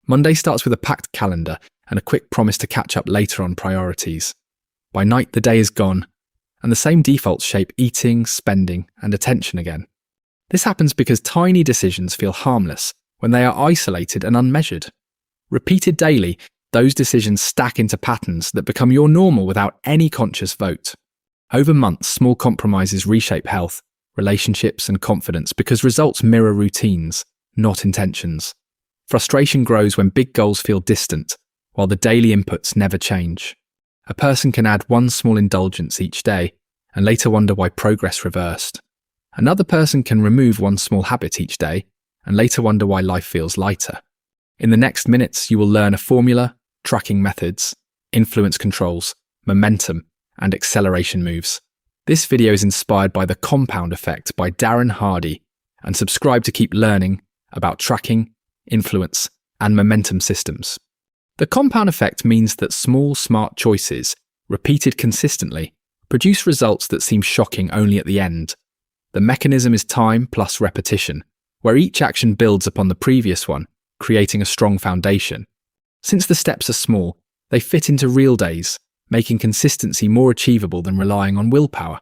Monday starts with a packed calendar and a quick promise to catch up later on priorities. By night, the day is gone, and the same defaults shape eating, spending, and attention again. This happens because tiny decisions feel harmless when they are isolated and unmeasured. Repeated daily, those decisions stack into patterns that become your normal without any conscious vote. Over months, small compromises reshape health, relationships, and confidence because results mirror routines, not intentions. Frustration grows when big goals feel distant, while the daily inputs never change. A person can add one small indulgence each day and later wonder why progress reversed. Another person can remove one small habit each day and later wonder why life feels lighter. In the next minutes, you will learn a formula, tracking methods, influence controls, momentum, and acceleration moves. This video is inspired by The Compound Effect by Darren Hardy, and subscribe to keep learning about tracking, influence, and momentum systems. The compound effect means that small, smart choices, repeated consistently, produce results that seem shocking only at the end. The mechanism is time plus repetition, where each action builds upon the previous one, creating a strong foundation. Since the steps are small, they fit into real days, making consistency more achievable than relying on willpower.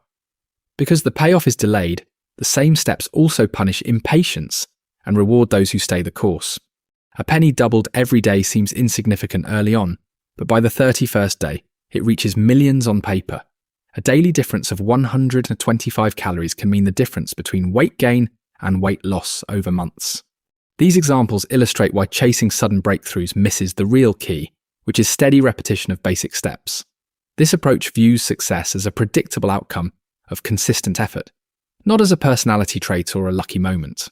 Because the payoff is delayed, the same steps also punish impatience and reward those who stay the course. A penny doubled every day seems insignificant early on, but by the 31st day, it reaches millions on paper. A daily difference of 125 calories can mean the difference between weight gain and weight loss over months. These examples illustrate why chasing sudden breakthroughs misses the real key, which is steady repetition of basic steps. This approach views success as a predictable outcome of consistent effort, not as a personality trait or a lucky moment.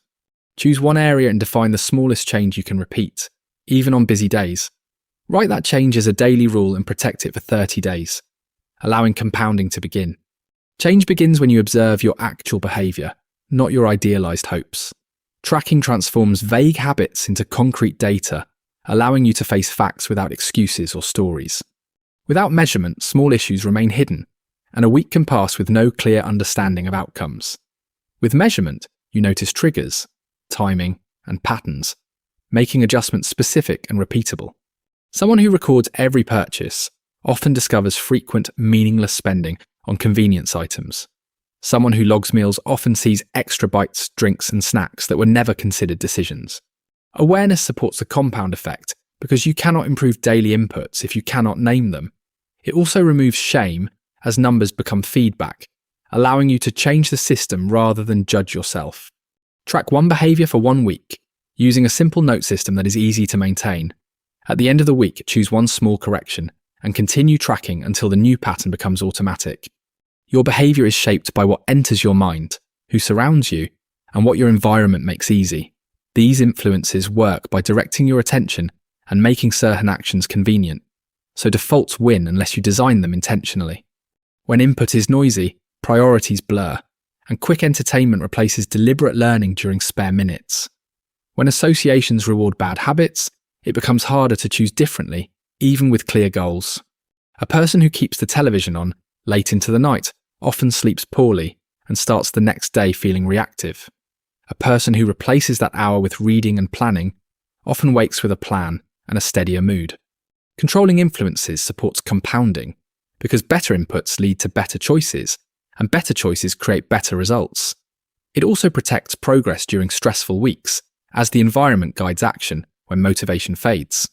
Choose one area and define the smallest change you can repeat, even on busy days. Write that change as a daily rule and protect it for 30 days, allowing compounding to begin. Change begins when you observe your actual behavior, not your idealized hopes. Tracking transforms vague habits into concrete data, allowing you to face facts without excuses or stories. Without measurement, small issues remain hidden, and a week can pass with no clear understanding of outcomes. With measurement, you notice triggers, timing, and patterns, making adjustments specific and repeatable. Someone who records every purchase often discovers frequent, meaningless spending on convenience items. Someone who logs meals often sees extra bites, drinks, and snacks that were never considered decisions. Awareness supports the compound effect because you cannot improve daily inputs if you cannot name them. It also removes shame as numbers become feedback, allowing you to change the system rather than judge yourself. Track one behavior for 1 week, using a simple note system that is easy to maintain. At the end of the week, choose one small correction and continue tracking until the new pattern becomes automatic. Your behavior is shaped by what enters your mind, who surrounds you, and what your environment makes easy. These influences work by directing your attention and making certain actions convenient, so defaults win unless you design them intentionally. When input is noisy, priorities blur, and quick entertainment replaces deliberate learning during spare minutes. When associations reward bad habits, it becomes harder to choose differently, even with clear goals. A person who keeps the television on late into the night often sleeps poorly and starts the next day feeling reactive. A person who replaces that hour with reading and planning often wakes with a plan and a steadier mood. Controlling influences supports compounding, because better inputs lead to better choices, and better choices create better results. It also protects progress during stressful weeks, as the environment guides action when motivation fades.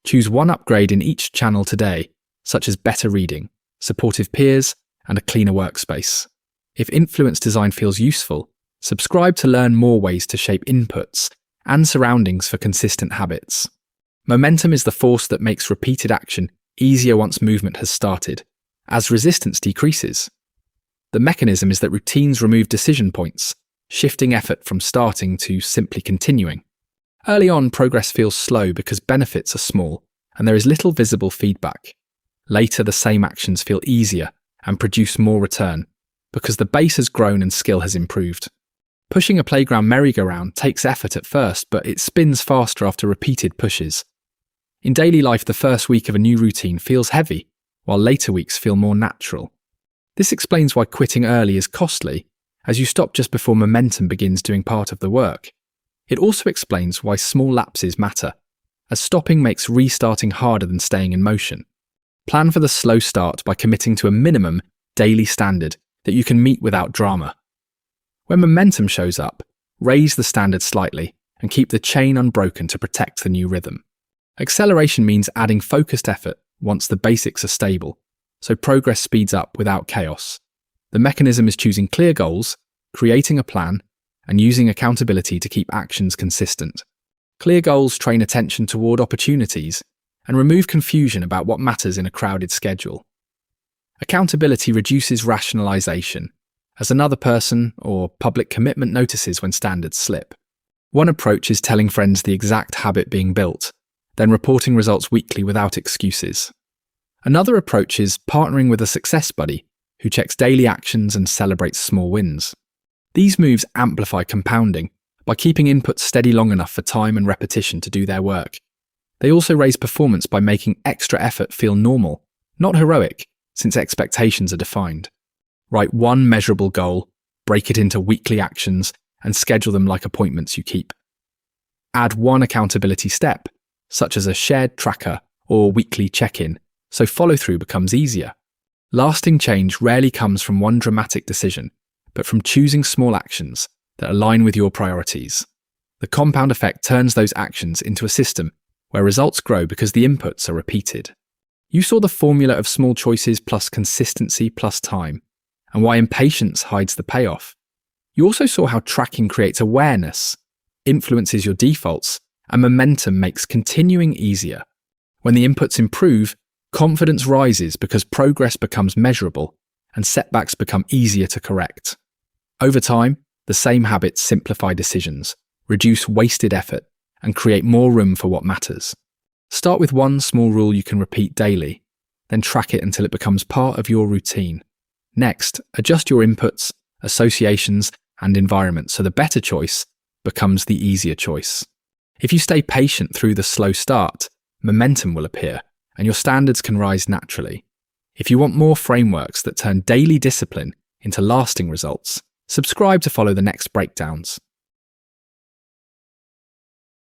Choose one upgrade in each channel today, such as better reading, supportive peers, and a cleaner workspace. If influence design feels useful, subscribe to learn more ways to shape inputs and surroundings for consistent habits. Momentum is the force that makes repeated action easier once movement has started, as resistance decreases. The mechanism is that routines remove decision points, shifting effort from starting to simply continuing. Early on, progress feels slow because benefits are small and there is little visible feedback. Later, the same actions feel easier and produce more return because the base has grown and skill has improved. Pushing a playground merry-go-round takes effort at first, but it spins faster after repeated pushes. In daily life, the first week of a new routine feels heavy, while later weeks feel more natural. This explains why quitting early is costly, as you stop just before momentum begins doing part of the work. It also explains why small lapses matter, as stopping makes restarting harder than staying in motion. Plan for the slow start by committing to a minimum daily standard that you can meet without drama. When momentum shows up, raise the standard slightly and keep the chain unbroken to protect the new rhythm. Acceleration means adding focused effort once the basics are stable, so progress speeds up without chaos. The mechanism is choosing clear goals, creating a plan, and using accountability to keep actions consistent. Clear goals train attention toward opportunities and remove confusion about what matters in a crowded schedule. Accountability reduces rationalization, as another person or public commitment notices when standards slip. One approach is telling friends the exact habit being built, then reporting results weekly without excuses. Another approach is partnering with a success buddy who checks daily actions and celebrates small wins. These moves amplify compounding by keeping inputs steady long enough for time and repetition to do their work. They also raise performance by making extra effort feel normal, not heroic, since expectations are defined. Write one measurable goal, break it into weekly actions, and schedule them like appointments you keep. Add one accountability step, such as a shared tracker or weekly check-in, so follow-through becomes easier. Lasting change rarely comes from one dramatic decision, but from choosing small actions that align with your priorities. The compound effect turns those actions into a system where results grow because the inputs are repeated. You saw the formula of small choices plus consistency plus time, and why impatience hides the payoff. You also saw how tracking creates awareness, influences your defaults, and momentum makes continuing easier. When the inputs improve, confidence rises because progress becomes measurable and setbacks become easier to correct. Over time, the same habits simplify decisions, reduce wasted effort, and create more room for what matters. Start with one small rule you can repeat daily, then track it until it becomes part of your routine. Next, adjust your inputs, associations, and environment so the better choice becomes the easier choice. If you stay patient through the slow start, momentum will appear, and your standards can rise naturally. If you want more frameworks that turn daily discipline into lasting results, subscribe to follow the next breakdowns.